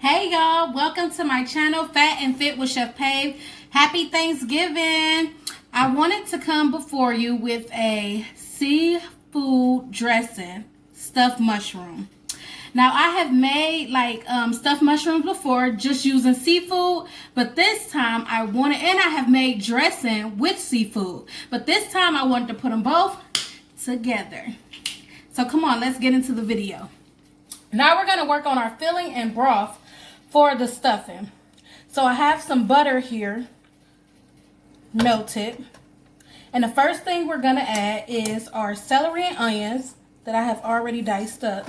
Hey y'all, welcome to my channel, Fat and Fit with Chef Pave. Happy Thanksgiving. I wanted to come before you with a seafood dressing, stuffed mushroom. Now I have made stuffed mushrooms before just using seafood, but this time I have made dressing with seafood, but this time I wanted to put them both together. So come on, let's get into the video. Now we're going to work on our filling and broth for the stuffing. So I have some butter here, melted. And the first thing we're going to add is our celery and onions that I have already diced up.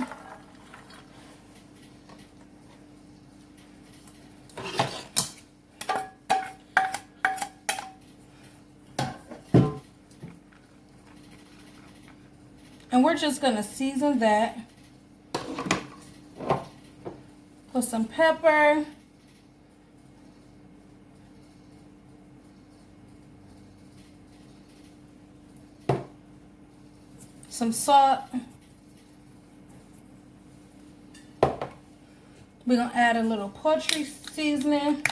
And we're just going to season that. Put some pepper. Some salt. We're going to add a little poultry seasoning.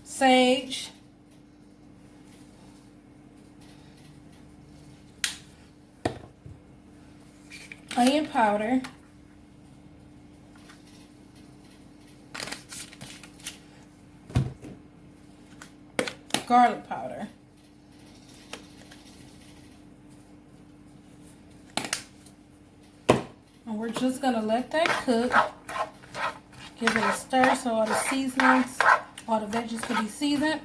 Sage, onion powder, garlic powder, and we're just going to let that cook. Give it a stir so all the seasonings, all the veggies can be seasoned.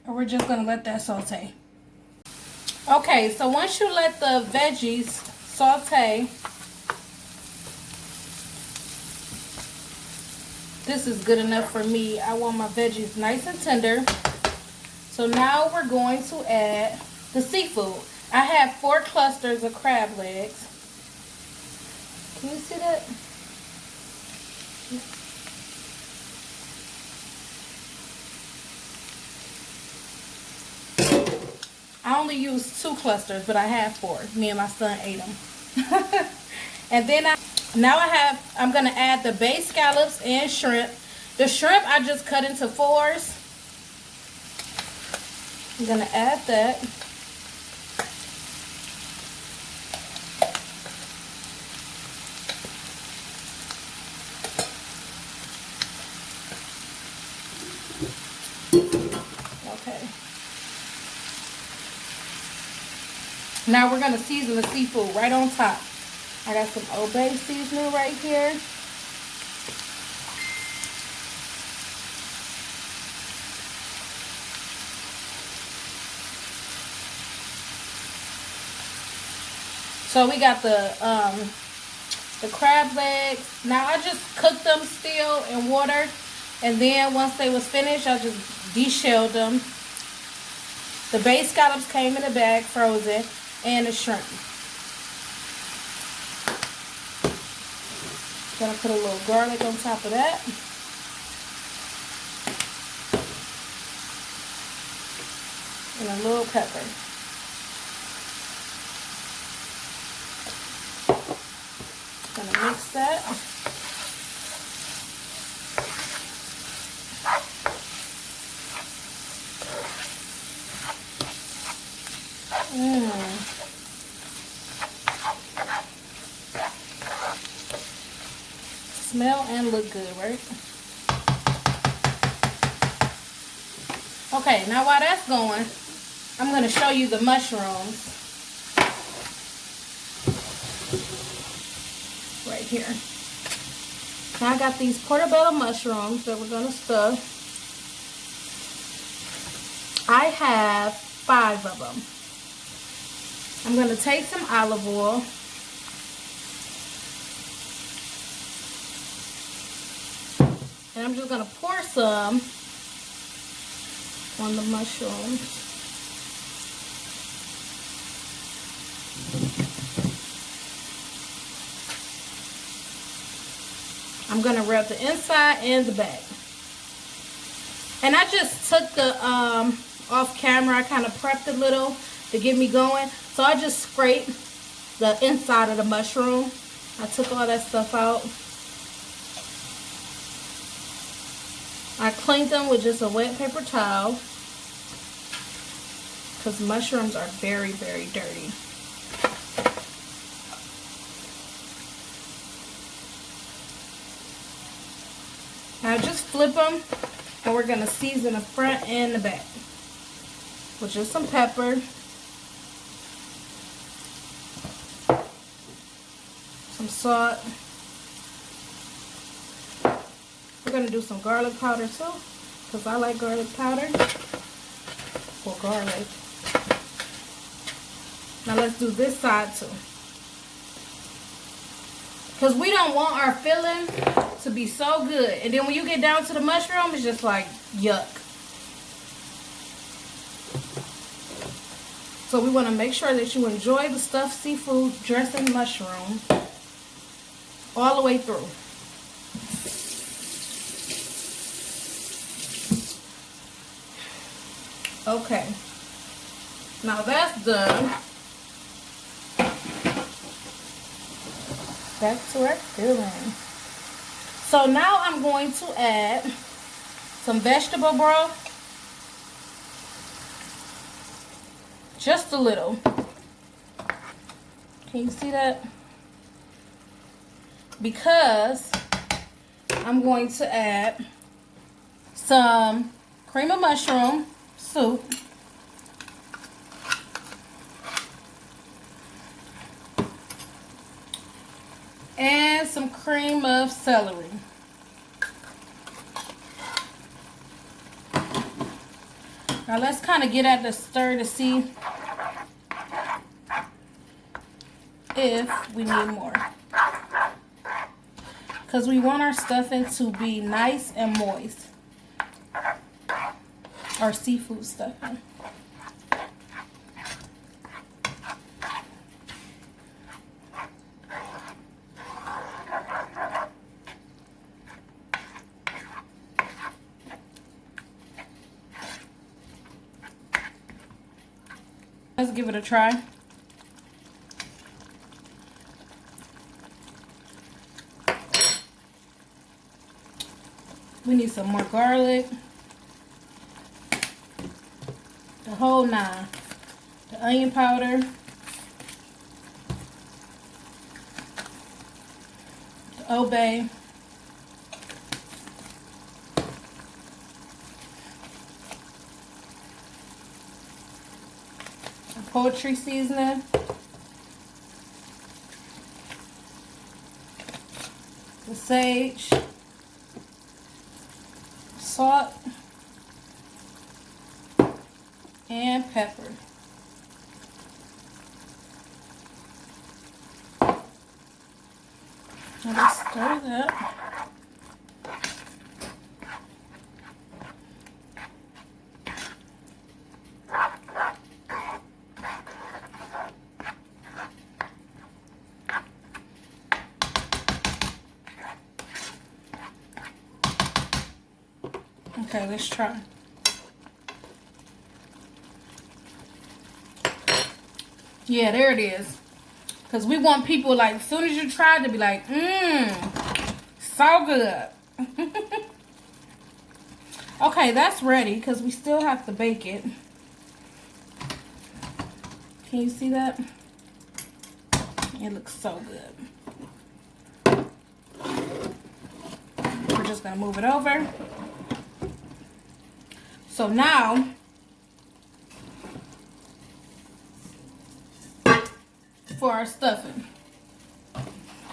And we're just going to let that saute. Okay, so once you let the veggies saute, this is good enough for me. I want my veggies nice and tender. So now we're going to add the seafood. I have 4 clusters of crab legs. Can you see that? I only used 2 clusters, but I have 4. Me and my son ate them. And then I'm going to add the bay scallops and shrimp. The shrimp I just cut into 4s. I'm going to add that. Okay. Now we're going to season the seafood right on top. I got some Old Bay seasoning right here. So we got the crab legs. Now I just cooked them still in water, and then once they was finished, I just deshelled them. The bay scallops came in a bag, frozen, and the shrimp. Gonna put a little garlic on top of that. And a little pepper. Gonna mix that. Smell and look good, right? Okay, now while that's going, I'm going to show you the mushrooms. Right here. Now I got these portobello mushrooms that we're going to stuff. I have 5 of them. I'm going to take some olive oil. And I'm just going to pour some on the mushrooms. I'm going to rub the inside and the back. And I just took the off camera. I kind of prepped a little to get me going. So I just scraped the inside of the mushroom. I took all that stuff out. I cleaned them with just a wet paper towel because mushrooms are very, very dirty. Now just flip them, and we're going to season the front and the back with just some pepper, some salt. We're going to do some garlic powder too, because I like garlic powder or garlic. Now let's do this side too, because we don't want our filling to be so good, and then when you get down to the mushroom, it's just like yuck. So we want to make sure that you enjoy the stuffed seafood dressing mushroom all the way through. Okay, now that's done. Back to our filling. So now I'm going to add some vegetable broth. Just a little. Can you see that? Because I'm going to add some cream of mushroom soup. And some cream of celery. Now let's kind of get at the stir to see if we need more. Because we want our stuffing to be nice and moist. Our seafood stuffing. Let's give it a try. We need some more garlic. The whole 9. The onion powder. The Old Bay. Poultry seasoning, the sage, salt, and pepper. Let's stir that. Okay, let's try. Yeah, there it is. Because we want people, like, as soon as you try to be like, so good. Okay, that's ready because we still have to bake it. Can you see that? It looks so good. We're just going to move it over. So now, for our stuffing.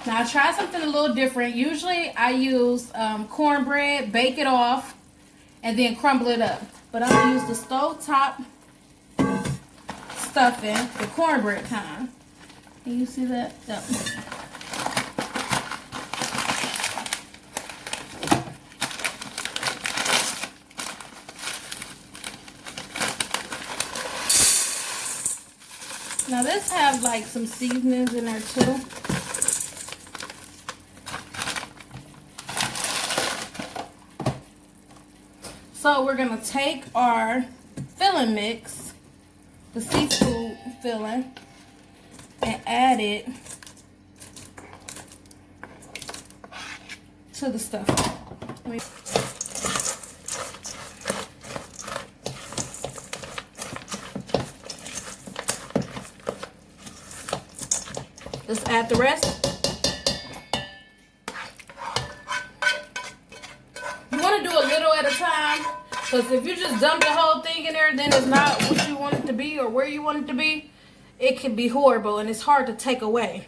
Now I tried something a little different. Usually I use cornbread, bake it off, and then crumble it up. But I'm going to use the stovetop stuffing, the cornbread kind. Can you see that? Yep. Now this have like some seasonings in there too. So we're gonna take our filling mix, the seafood filling, and add it to the stuffing. Let's add the rest. You want to do a little at a time, because if you just dump the whole thing in there, then it's not what you want it to be or where you want it to be. It can be horrible and it's hard to take away.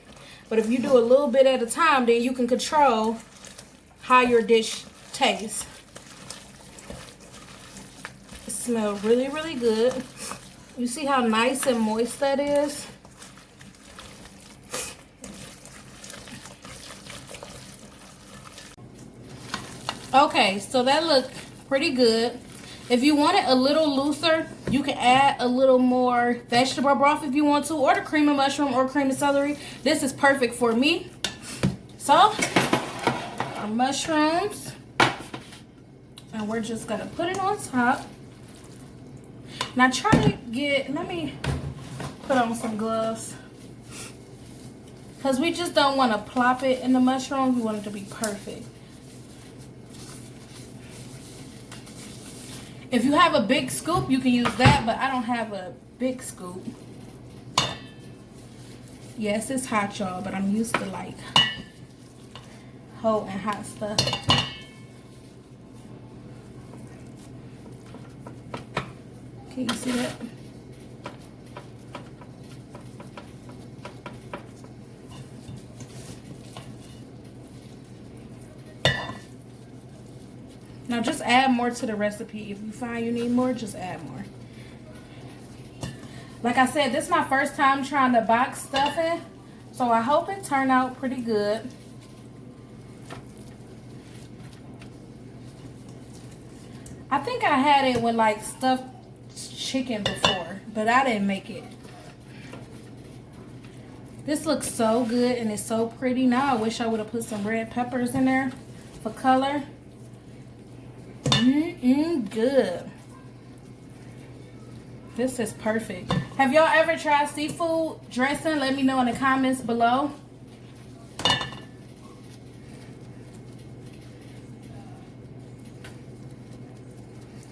But if you do a little bit at a time, then you can control how your dish tastes. It smells really, really good. You see how nice and moist that is? Okay, so that looked pretty good. If you want it a little looser, you can add a little more vegetable broth if you want to, or the cream of mushroom or cream of celery. This is perfect for me. So, our mushrooms, and we're just gonna put it on top. Now try to get, let me put on some gloves, because we just don't want to plop it in the mushrooms. We want it to be perfect. If you have a big scoop, you can use that, but I don't have a big scoop. Yes, it's hot, y'all, but I'm used to like holding hot stuff. Can you see that? Now just add more to the recipe. If you find you need more, just add more. Like I said, this is my first time trying to box stuffing, so I hope it turned out pretty good. I think I had it with like stuffed chicken before, but I didn't make it. This looks so good and it's so pretty. Now I wish I would have put some red peppers in there for color. Good. This is perfect. Have y'all ever tried seafood dressing? Let me know in the comments below.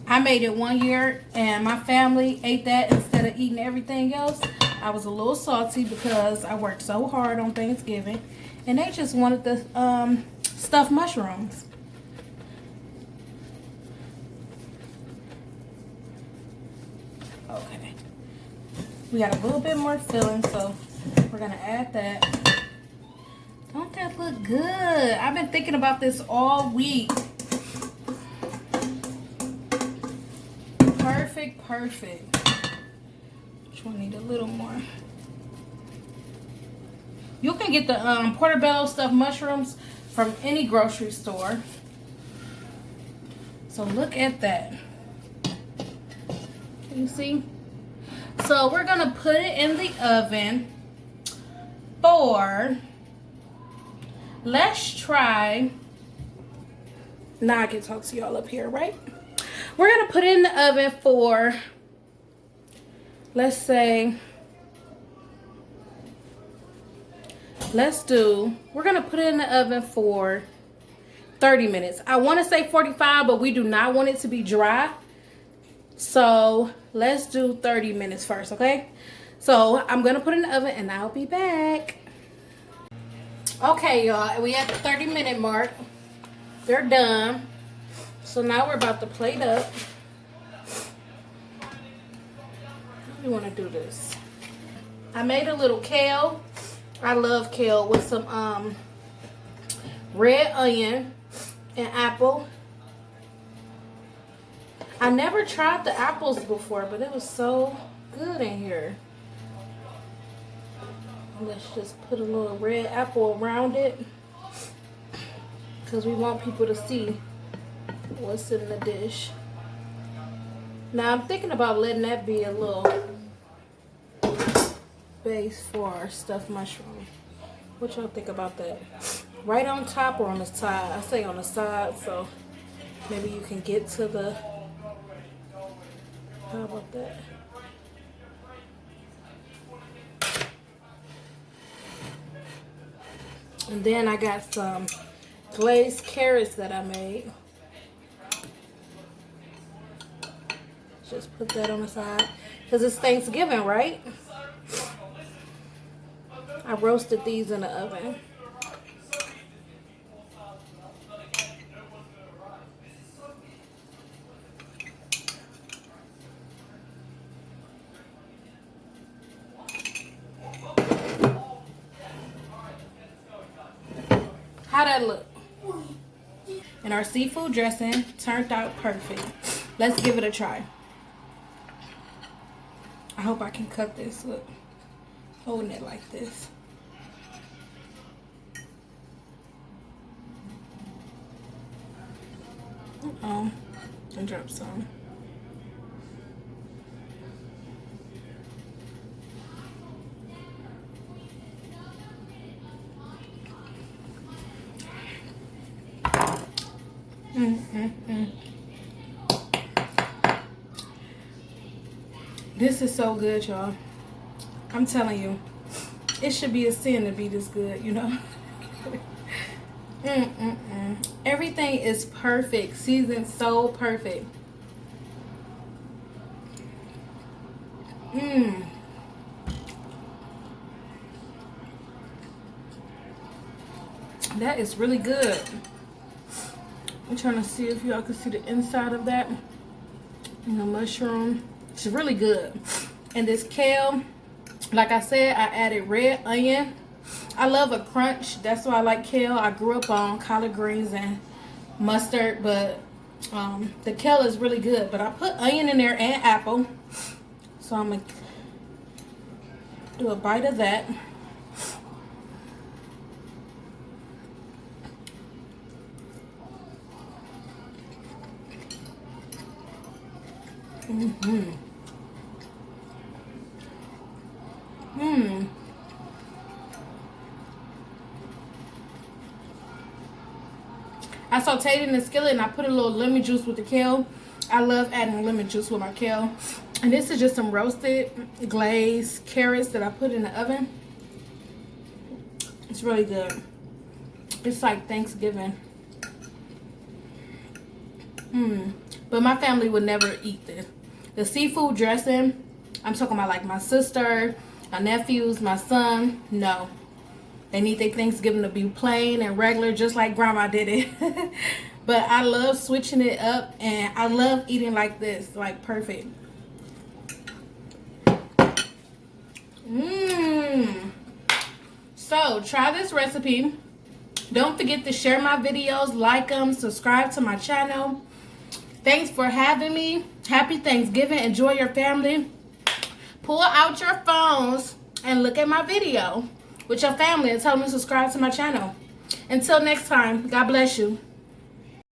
I made it one year and my family ate that instead of eating everything else. I was a little salty because I worked so hard on Thanksgiving and they just wanted the stuffed mushrooms. Okay, we got a little bit more filling, so we're gonna add that. Don't that look good? I've been thinking about this all week. Perfect, perfect. Which one need a little more? You can get the portobello stuffed mushrooms from any grocery store. So look at that. You see? So we're gonna put it in the oven for, let's try, now I can talk to y'all up here, right? We're gonna put it in the oven for, let's say, we're gonna put it in the oven for 30 minutes. I wanna say 45, but we do not want it to be dry. So let's do 30 minutes first, okay? So I'm gonna put it in the oven and I'll be back. Okay, y'all, we at the 30-minute mark. They're done. So now we're about to plate up. How do you want to do this? I made a little kale. I love kale with some red onion and apple. I never tried the apples before, but it was so good in here. Let's just put a little red apple around it because we want people to see what's in the dish. Now I'm thinking about letting that be a little base for our stuffed mushroom. What y'all think about that? Right on top or on the side? I say on the side so maybe you can get to the How about that? And then I got some glazed carrots that I made. Just put that on the side because it's Thanksgiving, right? I roasted these in the oven. How that look? And our seafood dressing turned out perfect. Let's give it a try. I hope I can cut this. Look, holding it like this. I dropped some. This is so good, y'all. I'm telling you, it should be a sin to be this good, you know. Everything is perfect, seasoned so perfect. That is really good. I'm trying to see if y'all can see the inside of that. And the mushroom. It's really good. And this kale, like I said, I added red onion. I love a crunch. That's why I like kale. I grew up on collard greens and mustard, but the kale is really good. But I put onion in there and apple. So I'm going to do a bite of that. I sauteed in the skillet and I put a little lemon juice with the kale. I love adding lemon juice with my kale. And this is just some roasted glazed carrots that I put in the oven. It's really good. It's like Thanksgiving. But my family would never eat this. The seafood dressing, I'm talking about like my sister, my nephews, my son. No. They need their Thanksgiving to be plain and regular, just like grandma did it. But I love switching it up, and I love eating like this, like perfect. So try this recipe. Don't forget to share my videos, like them, subscribe to my channel. Thanks for having me. Happy Thanksgiving. Enjoy your family. Pull out your phones and look at my video with your family and tell them to subscribe to my channel. Until next time, God bless you.